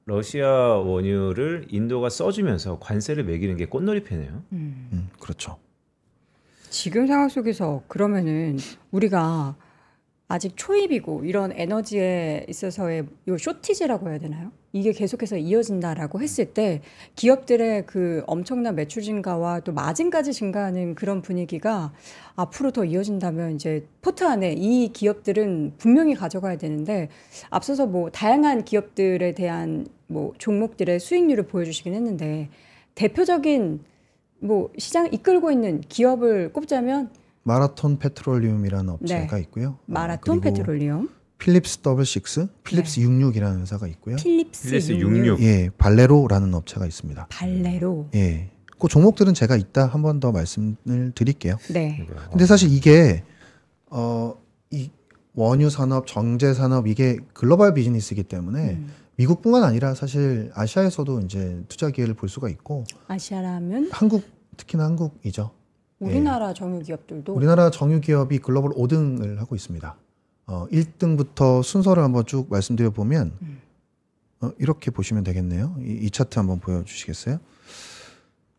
러시아 원유를 인도가 써주면서 관세를 매기는 게 꽃놀이패네요. 그렇죠. 지금 상황 속에서 그러면은 우리가 아직 초입이고 이런 에너지에 있어서의 요 쇼티지라고 해야 되나요? 이게 계속해서 이어진다라고 했을 때 기업들의 그 엄청난 매출 증가와 또 마진까지 증가하는 그런 분위기가 앞으로 더 이어진다면 이제 포트 안에 이 기업들은 분명히 가져가야 되는데 앞서서 뭐 다양한 기업들에 대한 뭐 종목들의 수익률을 보여주시긴 했는데 대표적인 뭐 시장 이끌고 있는 기업을 꼽자면 마라톤 페트롤리움이라는 업체가 있고요. 마라톤 그리고 페트롤리움, 필립스 더블 식스, 필립스 66이라는 회사가 있고요. 필립스 66. 예, 발레로라는 업체가 있습니다. 발레로. 예, 그 종목들은 제가 이따 한 번 더 말씀을 드릴게요. 네. 근데 사실 이게 이 원유 산업, 정제 산업 이게 글로벌 비즈니스이기 때문에 미국뿐만 아니라 사실 아시아에서도 이제 투자 기회를 볼 수가 있고 아시아라면 한국 특히나 한국이죠. 우리나라 정유 기업들도 우리나라 정유 기업이 글로벌 5등을 하고 있습니다. 1등부터 순서를 한번 쭉 말씀드려 보면 이렇게 보시면 되겠네요. 이 차트 한번 보여주시겠어요?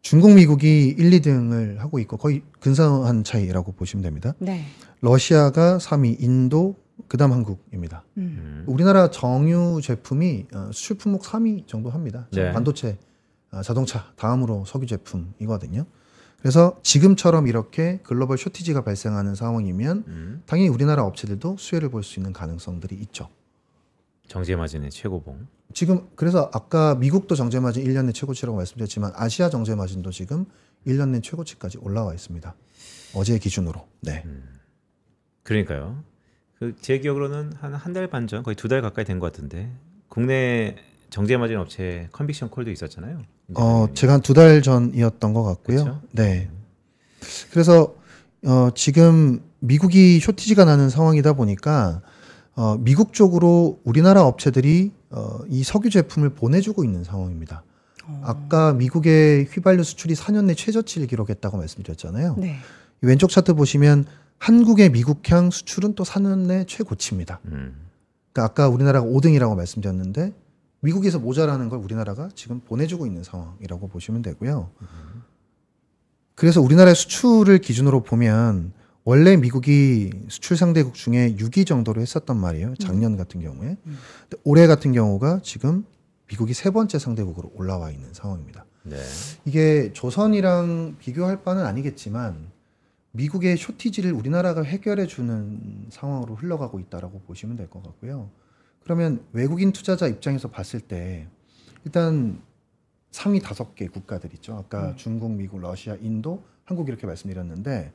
중국, 미국이 1, 2등을 하고 있고 거의 근사한 차이라고 보시면 됩니다. 네. 러시아가 3위, 인도, 그다음 한국입니다. 우리나라 정유 제품이 수출 품목 3위 정도 합니다. 네. 반도체, 자동차, 다음으로 석유 제품이거든요. 그래서 지금처럼 이렇게 글로벌 쇼티지가 발생하는 상황이면 당연히 우리나라 업체들도 수혜를 볼 수 있는 가능성들이 있죠. 정제 마진의 최고봉. 지금 그래서 아까 미국도 정제 마진 1년 내 최고치라고 말씀드렸지만 아시아 정제 마진도 지금 1년 내 최고치까지 올라와 있습니다. 어제 기준으로. 네. 그러니까요. 제 기억으로는 한 달 반 전, 거의 2달 가까이 된 것 같은데 국내 정제 마진 업체 컨빅션 콜도 있었잖아요. 제가 한 2달 전이었던 것 같고요. 그렇죠? 네. 그래서 지금 미국이 쇼티지가 나는 상황이다 보니까 미국 쪽으로 우리나라 업체들이 이 석유 제품을 보내주고 있는 상황입니다. 아까 미국의 휘발유 수출이 4년 내 최저치를 기록했다고 말씀드렸잖아요. 네. 이 왼쪽 차트 보시면 한국의 미국향 수출은 또 4년 내 최고치입니다. 그러니까 아까 우리나라가 5등이라고 말씀드렸는데 미국에서 모자라는 걸 우리나라가 지금 보내주고 있는 상황이라고 보시면 되고요. 그래서 우리나라의 수출을 기준으로 보면 원래 미국이 수출 상대국 중에 6위 정도로 했었단 말이에요. 작년 같은 경우에. 근데 올해 같은 경우가 지금 미국이 3번째 상대국으로 올라와 있는 상황입니다. 네. 이게 조선이랑 비교할 바는 아니겠지만 미국의 쇼티지를 우리나라가 해결해 주는 상황으로 흘러가고 있다라고 보시면 될 것 같고요. 그러면 외국인 투자자 입장에서 봤을 때 일단 상위 5개 국가들 있죠. 아까 중국, 미국, 러시아, 인도, 한국 이렇게 말씀드렸는데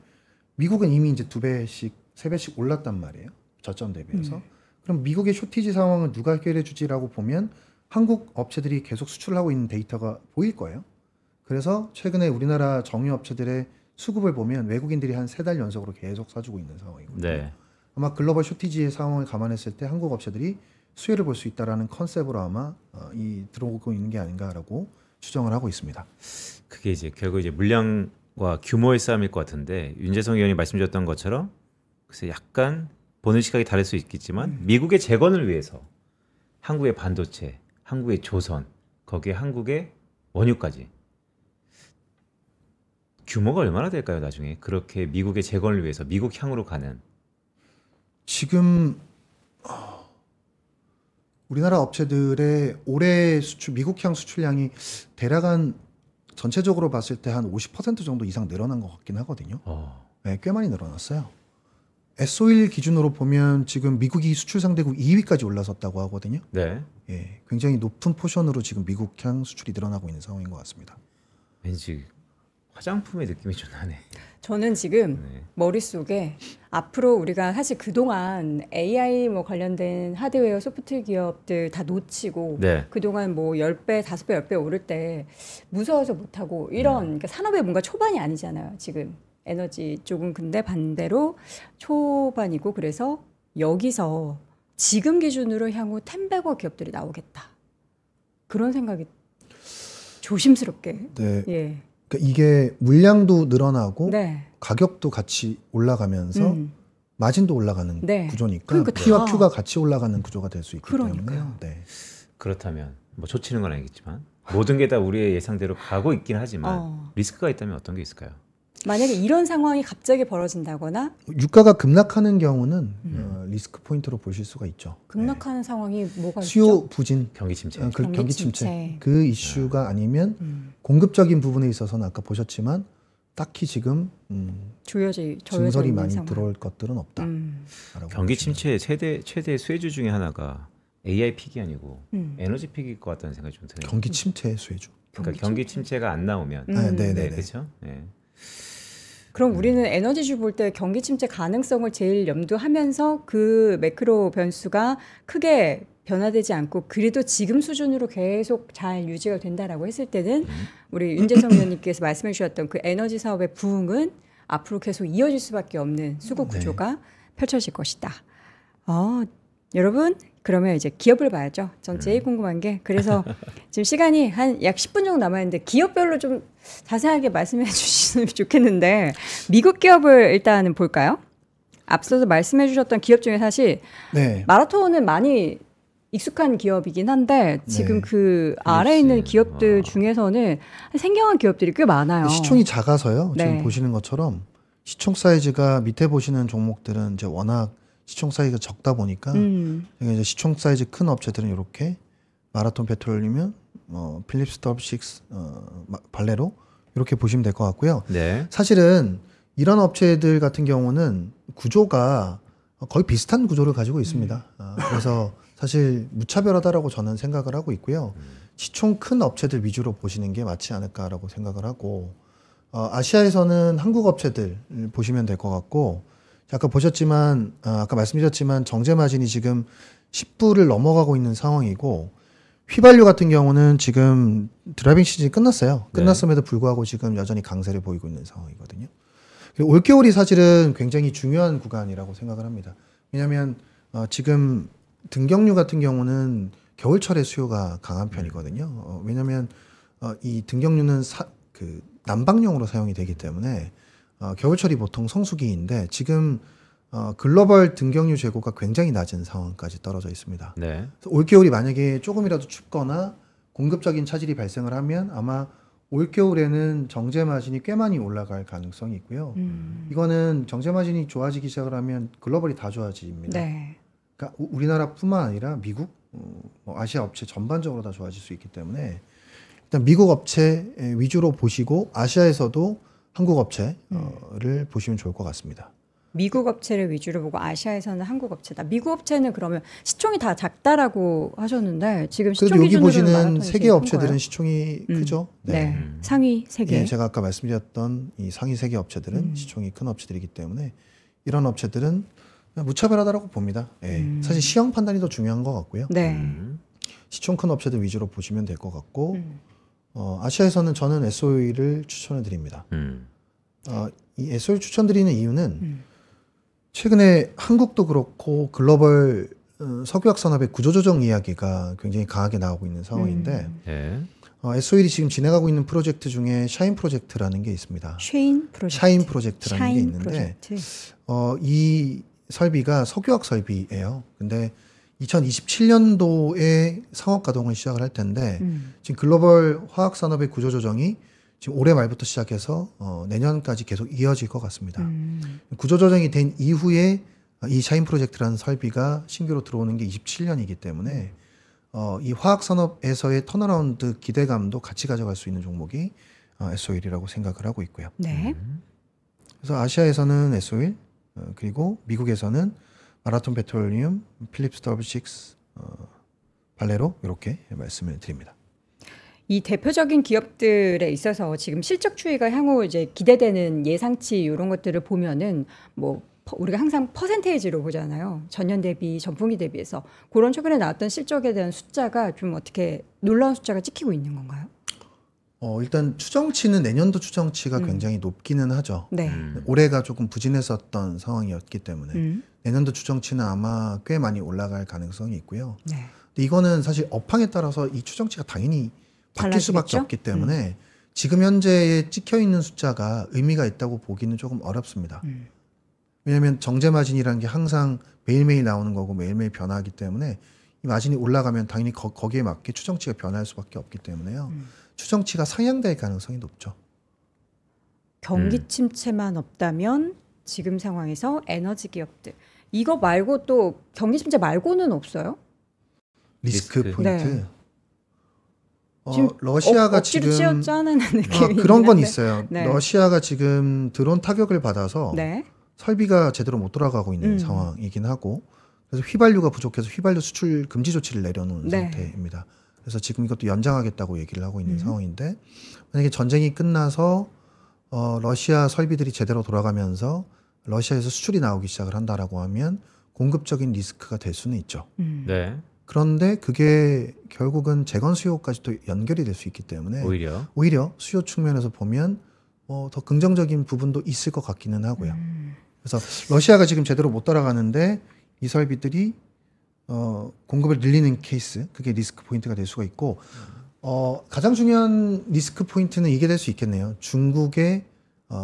미국은 이미 이제 2배씩, 3배씩 올랐단 말이에요. 저점 대비해서. 그럼 미국의 쇼티지 상황을 누가 해결해 주지라고 보면 한국 업체들이 계속 수출을 하고 있는 데이터가 보일 거예요. 그래서 최근에 우리나라 정유 업체들의 수급을 보면 외국인들이 한 3달 연속으로 계속 사주고 있는 상황이거든요. 네. 아마 글로벌 쇼티지의 상황을 감안했을 때 한국 업체들이 수혜를 볼 수 있다라는 컨셉으로 아마 들어오고 있는 게 아닌가라고 추정을 하고 있습니다. 그게 이제 결국 이제 물량과 규모의 싸움일 것 같은데 윤재성 의원이 말씀드렸던 것처럼 글쎄 약간 보는 시각이 다를 수 있겠지만 미국의 재건을 위해서 한국의 반도체, 한국의 조선, 거기에 한국의 원유까지 규모가 얼마나 될까요? 나중에 그렇게 미국의 재건을 위해서 미국 향으로 가는 지금 우리나라 업체들의 올해 수출 미국향 수출량이 대략 한 전체적으로 봤을 때 한 50% 정도 이상 늘어난 것 같긴 하거든요. 네, 꽤 많이 늘어났어요. S-오일 기준으로 보면 지금 미국이 수출 상대국 2위까지 올라섰다고 하거든요. 네. 예, 굉장히 높은 포션으로 지금 미국향 수출이 늘어나고 있는 상황인 것 같습니다. 왠지 화장품의 느낌이 좀 나네. 저는 지금 머릿속에 앞으로 우리가 사실 그동안 AI 뭐 관련된 하드웨어 소프트웨어 기업들 다 놓치고 네. 그동안 뭐 10배, 5배, 10배 오를 때 무서워서 못하고 이런 그러니까 산업의 뭔가 초반이 아니잖아요. 지금 에너지 쪽은 근데 반대로 초반이고 그래서 여기서 지금 기준으로 향후 10배거 기업들이 나오겠다. 그런 생각이 조심스럽게. 네. 예. 그러니까 이게 물량도 늘어나고 네. 가격도 같이 올라가면서 마진도 올라가는 네. 구조니까 그러니까 P와 다. Q가 같이 올라가는 구조가 될 수 있기 그러니까요. 때문에 네. 그렇다면 뭐 좋지는 건 아니겠지만 모든 게 다 우리의 예상대로 가고 있긴 하지만 리스크가 있다면 어떤 게 있을까요? 만약에 이런 상황이 갑자기 벌어진다거나 유가가 급락하는 경우는 리스크 포인트로 보실 수가 있죠. 급락하는 상황이 뭐가 수요 있죠? 부진, 경기 침체. 경기 침체 그 이슈가 아니면 음. 공급적인 부분에 있어서는 아까 보셨지만 딱히 지금 조여져 증설이 있는 많이 상황. 들어올 것들은 없다. 경기 침체의 최대 수혜주 중에 하나가 AI 픽이 아니고 음. 에너지 픽일 것 같다는 생각이 좀 드네요. 경기 침체의 수혜주. 그러니까 경기 침체가 안 나오면 네, 그렇죠. 네. 그럼 우리는 에너지주 볼 때 경기 침체 가능성을 제일 염두하면서 그 매크로 변수가 크게 변화되지 않고 그래도 지금 수준으로 계속 잘 유지가 된다라고 했을 때는 우리 윤재성 의원님께서 말씀해 주셨던 그 에너지 사업의 부흥은 앞으로 계속 이어질 수밖에 없는 수급 구조가 펼쳐질 것이다. 여러분 그러면 이제 기업을 봐야죠. 전 제일 궁금한 게 그래서 지금 시간이 한 약 10분 정도 남았는데 기업별로 좀 자세하게 말씀해 주시면 좋겠는데 미국 기업을 일단은 볼까요? 앞서서 말씀해 주셨던 기업 중에 사실 네. 마라톤은 많이 익숙한 기업이긴 한데 지금 네. 그 아래에 있는 기업들 중에서는 생경한 기업들이 꽤 많아요. 시총이 작아서요. 네. 지금 보시는 것처럼 시총 사이즈가 밑에 보시는 종목들은 이제 워낙 시총 사이즈가 적다 보니까 이제 시총 사이즈 큰 업체들은 이렇게 마라톤 페트롤리면 필립스 더블식스 발레로 이렇게 보시면 될 것 같고요. 네. 사실은 이런 업체들 같은 경우는 구조가 거의 비슷한 구조를 가지고 있습니다. 그래서 사실 무차별하다라고 저는 생각을 하고 있고요. 시총 큰 업체들 위주로 보시는 게 맞지 않을까라고 생각을 하고 아시아에서는 한국 업체들 보시면 될 것 같고 아까 보셨지만 아까 말씀드렸지만 정제 마진이 지금 10불을 넘어가고 있는 상황이고 휘발유 같은 경우는 지금 드라이빙 시즌이 끝났어요. 끝났음에도 불구하고 지금 여전히 강세를 보이고 있는 상황이거든요. 그리고 올겨울이 사실은 굉장히 중요한 구간이라고 생각을 합니다. 왜냐하면 지금 등경유 같은 경우는 겨울철에 수요가 강한 편이거든요. 왜냐하면 이 등경유는 그 난방용으로 사용이 되기 때문에 겨울철이 보통 성수기인데 지금 글로벌 등경유 재고가 굉장히 낮은 상황까지 떨어져 있습니다. 네. 올겨울이 만약에 조금이라도 춥거나 공급적인 차질이 발생을 하면 아마 올겨울에는 정제 마진이 꽤 많이 올라갈 가능성이 있고요. 이거는 정제 마진이 좋아지기 시작을 하면 글로벌이 다 좋아집니다. 네. 그러니까 우리나라뿐만 아니라 미국, 아시아 업체 전반적으로 다 좋아질 수 있기 때문에 일단 미국 업체 위주로 보시고 아시아에서도 한국 업체를 보시면 좋을 것 같습니다. 미국 업체를 위주로 보고 아시아에서는 한국 업체다. 미국 업체는 그러면 시총이 다 작다라고 하셨는데 지금 시총 그래도 여기 기준으로는 보시는 마라톤이 세계 제일 큰 업체들은 거예요? 시총이 크죠. 네. 상위 세 개. 예, 제가 아까 말씀드렸던 이 상위 세계 업체들은 시총이 큰 업체들이기 때문에 이런 업체들은 그냥 무차별하다라고 봅니다. 예. 사실 시형 판단이 더 중요한 것 같고요. 네. 시총 큰 업체들 위주로 보시면 될 것 같고 아시아에서는 저는 SOE를 추천을 드립니다. 이 SOE 추천드리는 이유는 최근에 한국도 그렇고 글로벌 석유화학 산업의 구조조정 이야기가 굉장히 강하게 나오고 있는 상황인데 네. SOE이 지금 진행하고 있는 프로젝트 중에 샤인 프로젝트라는 게 있습니다. 쉐인 프로젝트. 샤인 프로젝트라는 게 샤인 있는데 프로젝트. 이 설비가 석유화학 설비예요. 근데 2027년도에 상업 가동을 시작을 할 텐데 지금 글로벌 화학 산업의 구조 조정이 지금 올해 말부터 시작해서 내년까지 계속 이어질 것 같습니다. 구조 조정이 된 이후에 이 샤인 프로젝트라는 설비가 신규로 들어오는 게 27년이기 때문에 이 화학 산업에서의 턴어라운드 기대감도 같이 가져갈 수 있는 종목이 SOE이라고 생각을 하고 있고요. 네. 그래서 아시아에서는 SOE 그리고 미국에서는 마라톤 페트롤리움, 필립스 더블식스, 발레로 이렇게 말씀을 드립니다. 이 대표적인 기업들에 있어서 지금 실적 추이가 향후 이제 기대되는 예상치 이런 것들을 보면은 뭐 우리가 항상 퍼센테이지로 보잖아요. 전년 대비, 전분기 대비해서 그런 최근에 나왔던 실적에 대한 숫자가 좀 어떻게 놀라운 숫자가 찍히고 있는 건가요? 일단 추정치는 내년도 추정치가 굉장히 높기는 하죠. 네. 올해가 조금 부진했었던 상황이었기 때문에 내년도 추정치는 아마 꽤 많이 올라갈 가능성이 있고요. 네. 근데 이거는 사실 업황에 따라서 이 추정치가 당연히 바뀔 수밖에 달라지겠죠? 없기 때문에 지금 현재에 찍혀 있는 숫자가 의미가 있다고 보기는 조금 어렵습니다. 왜냐하면 정제 마진이라는 게 항상 매일매일 나오는 거고 매일매일 변화하기 때문에 이 마진이 올라가면 당연히 거기에 맞게 추정치가 변할 수밖에 없기 때문에요. 추정치가 상향될 가능성이 높죠. 경기 침체만 없다면 지금 상황에서 에너지 기업들 이거 말고 또 경기 침체 말고는 없어요? 리스크 리스크. 포인트. 네. 지금 러시아가 억지로 지금 짜는 느낌이 그런 건 있는데. 있어요. 네. 러시아가 지금 드론 타격을 받아서 네. 설비가 제대로 못 돌아가고 있는 상황이긴 하고 그래서 휘발유가 부족해서 휘발유 수출 금지 조치를 내려놓은 네. 상태입니다. 그래서 지금 이것도 연장하겠다고 얘기를 하고 있는 상황인데 만약에 전쟁이 끝나서 러시아 설비들이 제대로 돌아가면서 러시아에서 수출이 나오기 시작을 한다라고 하면 공급적인 리스크가 될 수는 있죠. 네. 그런데 그게 결국은 재건 수요까지도 연결이 될 수 있기 때문에 오히려 수요 측면에서 보면 더 긍정적인 부분도 있을 것 같기는 하고요. 그래서 러시아가 지금 제대로 못 따라가는데 이 설비들이 공급을 늘리는 케이스, 그게 리스크 포인트가 될 수가 있고 가장 중요한 리스크 포인트는 이게 될 수 있겠네요. 중국의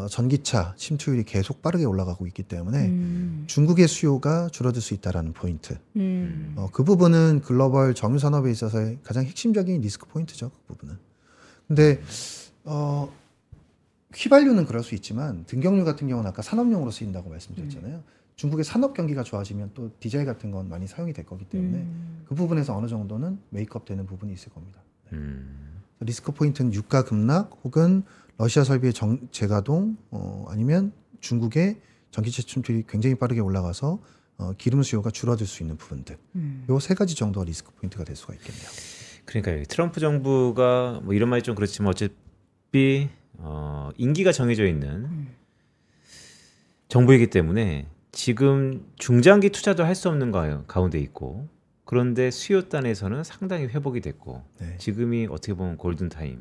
전기차 침투율이 계속 빠르게 올라가고 있기 때문에 중국의 수요가 줄어들 수 있다라는 포인트. 그 부분은 글로벌 정유 산업에 있어서의 가장 핵심적인 리스크 포인트죠. 그 부분은. 근데 휘발유는 그럴 수 있지만 등경유 같은 경우는 아까 산업용으로 쓰인다고 말씀드렸잖아요. 중국의 산업 경기가 좋아지면 또 디젤 같은 건 많이 사용이 될 거기 때문에 그 부분에서 어느 정도는 메이크업 되는 부분이 있을 겁니다. 네. 리스크 포인트는 유가 급락 혹은 러시아 설비의 재가동 아니면 중국의 전기차 침투율이 굉장히 빠르게 올라가서 기름 수요가 줄어들 수 있는 부분들. 요 세 가지 정도가 리스크 포인트가 될 수가 있겠네요. 그러니까 트럼프 정부가 뭐 이런 말이 좀 그렇지만 어차피 임기가 정해져 있는 정부이기 때문에 지금 중장기 투자도 할 수 없는 가운데 있고 그런데 수요단에서는 상당히 회복이 됐고 네. 지금이 어떻게 보면 골든 타임일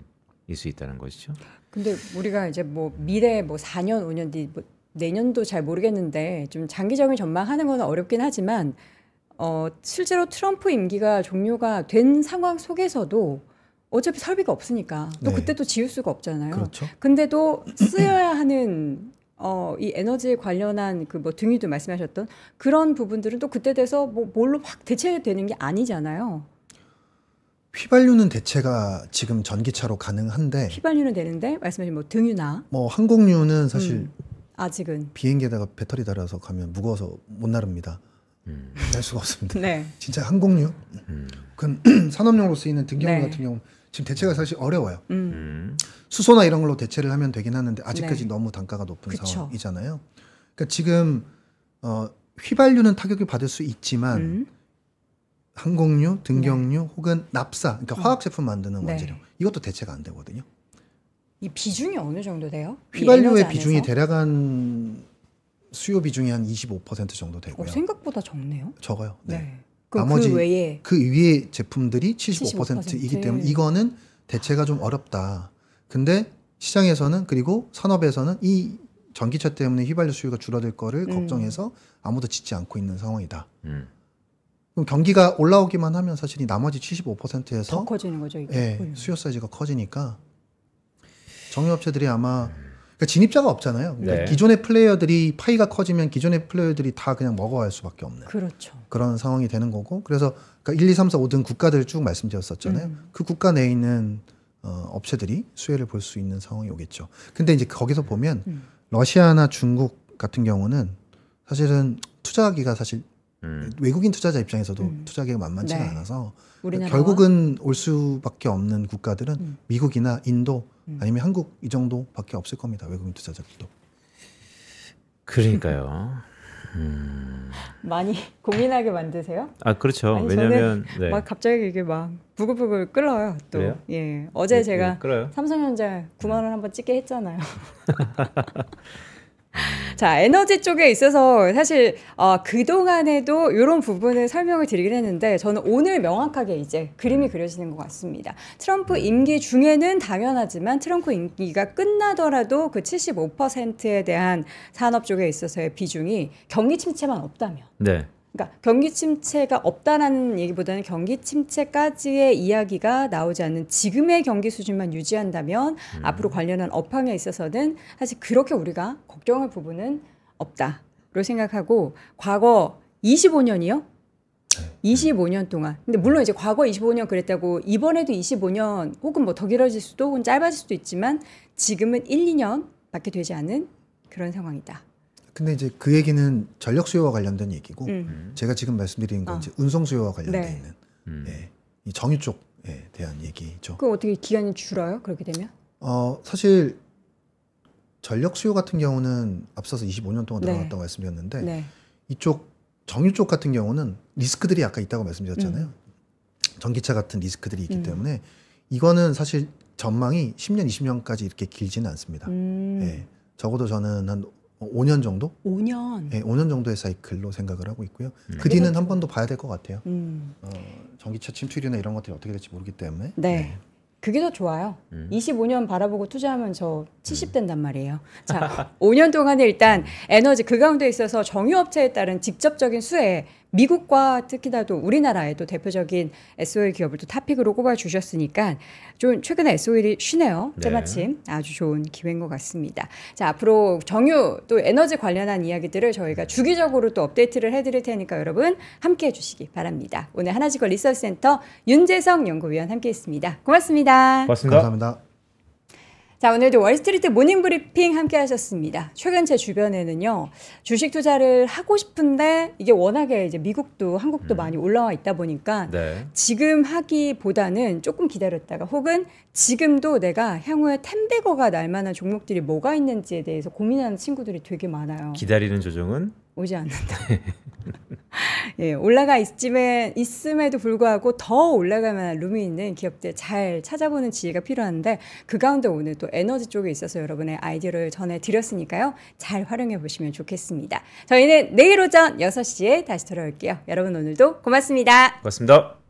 수 있다는 것이죠. 근데 우리가 이제 뭐 미래 뭐 4년, 5년 뒤 뭐 내년도 잘 모르겠는데 좀 장기적인 전망하는 건 어렵긴 하지만 실제로 트럼프 임기가 종료가 된 상황 속에서도 어차피 설비가 없으니까 또 네. 그때 또 지울 수가 없잖아요. 그렇죠. 근데도 쓰여야 하는 이 에너지 관련한 그 뭐 등유도 말씀하셨던 그런 부분들은 또 그때 돼서 뭐 뭘로 확 대체되는 게 아니잖아요. 휘발유는 대체가 지금 전기차로 가능한데 휘발유는 되는데 말씀하신 뭐 등유나 뭐 항공유는 사실 아직은 비행기에다가 배터리 달아서 가면 무거워서 못 나릅니다. 할 수가 없습니다. 네. 진짜 항공유, 그 산업용으로 쓰이는 등경유 네. 같은 경우는 지금 대체가 사실 어려워요. 수소나 이런 걸로 대체를 하면 되긴 하는데 아직까지 네. 너무 단가가 높은 그쵸. 상황이잖아요. 그러니까 지금 휘발유는 타격을 받을 수 있지만 항공유, 등경유 혹은 납사, 그러니까 화학 제품 만드는 네. 원재료 이것도 대체가 안 되거든요. 이 비중이 어느 정도 돼요? 이 에너지 휘발유의 안에서? 비중이 대략 한 수요 비중이 한 25% 정도 되고요. 생각보다 적네요. 적어요. 네. 네. 그럼 나머지 그 외에 그 위에 제품들이 75%이기 75%. 때문에 이거는 대체가 좀 어렵다. 근데 시장에서는 그리고 산업에서는 이 전기차 때문에 휘발유 수요가 줄어들 거를 걱정해서 아무도 짓지 않고 있는 상황이다. 그럼 경기가 올라오기만 하면 사실 이 나머지 75%에서 더 커지는 거죠, 이게. 예, 수요 사이즈가 커지니까 정유업체들이 아마 그러니까 진입자가 없잖아요. 그러니까 네. 기존의 플레이어들이 파이가 커지면 기존의 플레이어들이 다 그냥 먹어갈 수밖에 없는 그렇죠. 그런 상황이 되는 거고 그래서 그러니까 1, 2, 3, 4, 5등 국가들을 쭉 말씀드렸었잖아요. 그 국가 내에 있는 업체들이 수혜를 볼 수 있는 상황이 오겠죠. 근데 이제 거기서 보면 러시아나 중국 같은 경우는 사실은 투자하기가 사실 외국인 투자자 입장에서도 투자하기가 만만치가 네. 않아서 우리나라와? 결국은 올 수밖에 없는 국가들은 미국이나 인도 아니면 한국 이 정도밖에 없을 겁니다. 외국인 투자자들도. 그러니까요. 많이 고민하게 만드세요? 아 그렇죠. 아니, 왜냐하면 네. 막 갑자기 이게 막 부글부글 끓어요. 또 그래요? 예, 어제 네, 제가 네, 끌어요. 삼성전자 9만 원 한번 찍게 했잖아요. 자, 에너지 쪽에 있어서 사실 그동안에도 이런 부분을 설명을 드리긴 했는데 저는 오늘 명확하게 이제 그림이 그려지는 것 같습니다. 트럼프 임기 중에는 당연하지만 트럼프 임기가 끝나더라도 그 75%에 대한 산업 쪽에 있어서의 비중이 경기 침체만 없다면 네. 그러니까 경기 침체가 없다라는 얘기보다는 경기 침체까지의 이야기가 나오지 않는 지금의 경기 수준만 유지한다면 앞으로 관련한 업황에 있어서는 사실 그렇게 우리가 걱정할 부분은 없다로 생각하고 과거 25년이요? 25년 동안. 근데 물론 이제 과거 25년 그랬다고 이번에도 25년 혹은 뭐 더 길어질 수도 혹은 짧아질 수도 있지만 지금은 1, 2년밖에 되지 않은 그런 상황이다. 근데 이제 그 얘기는 전력 수요와 관련된 얘기고 제가 지금 말씀드린 건 아. 이제 운송 수요와 관련돼 네. 있는 예, 이 정유 쪽에 대한 얘기죠. 그럼 어떻게 기간이 줄어요? 그렇게 되면? 사실 전력 수요 같은 경우는 앞서서 25년 동안 네. 늘어났다고 말씀드렸는데 네. 이쪽 정유 쪽 같은 경우는 리스크들이 아까 있다고 말씀드렸잖아요. 전기차 같은 리스크들이 있기 때문에 이거는 사실 전망이 10년, 20년까지 이렇게 길지는 않습니다. 예, 적어도 저는 한 5년 정도? 5년. 예, 5년 정도의 사이클로 생각을 하고 있고요. 그 뒤는 한 번 더 봐야 될 것 같아요. 전기차 침투율이나 이런 것들이 어떻게 될지 모르기 때문에. 네. 그게 더 좋아요. 25년 바라보고 투자하면 저 70 된단 말이에요. 자, 5년 동안에 일단 에너지 그 가운데 있어서 정유업체에 따른 직접적인 수혜 미국과 특히나 또 우리나라의 또 대표적인 SOL 기업을 또 탑픽으로 꼽아주셨으니까 좀 최근에 SOL이 쉬네요. 때마침 아주 좋은 기회인 것 같습니다. 자, 앞으로 정유 또 에너지 관련한 이야기들을 저희가 주기적으로 또 업데이트를 해드릴 테니까 여러분 함께해 주시기 바랍니다. 오늘 하나지구 리서치센터 윤재성 연구위원 함께했습니다. 고맙습니다. 고맙습니다. 감사합니다. 자, 오늘도 월스트리트 모닝 브리핑 함께 하셨습니다. 최근 제 주변에는요, 주식 투자를 하고 싶은데 이게 워낙에 이제 미국도 한국도 많이 올라와 있다 보니까 네. 지금 하기보다는 조금 기다렸다가 혹은 지금도 내가 향후에 텐베거가 날 만한 종목들이 뭐가 있는지에 대해서 고민하는 친구들이 되게 많아요. 기다리는 조정은 오지 않는다. 예, 올라가 있음에도 불구하고 더 올라갈 만한 룸이 있는 기업들 잘 찾아보는 지혜가 필요한데 그 가운데 오늘 또 에너지 쪽에 있어서 여러분의 아이디어를 전해드렸으니까요. 잘 활용해 보시면 좋겠습니다. 저희는 내일 오전 6시에 다시 돌아올게요. 여러분 오늘도 고맙습니다. 고맙습니다.